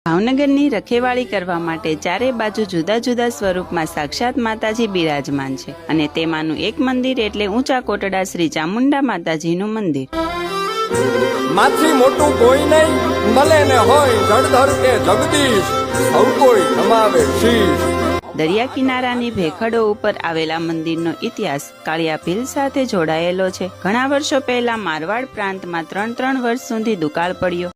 ભાવનગરની રખેવાળી કરવા માટે ચારે બાજુ જુદા જુદા સ્વરૂપમાં સાક્ષાત માતાજી બિરાજમાન છે અને તેમાંનું એક મંદિર એટલે ઊંચા કોટડા શ્રી ચામુંડા માતાજીનું મંદિર। માથી મોટું કોઈ નહીં, ભલે ને હોય જળધર કે જગદીશ, સૌ કોઈ નમાવે શીશ। દરિયા કિનારાની ભેખડો ઉપર આવેલા મંદિરનો ઇતિહાસ કાળિયા ભીલ સાથે જોડાયેલો છે। ઘણા વર્ષો પહેલા મારવાડ પ્રાંતમાં 3 વર્ષ સુધી દુકાળ પડ્યો।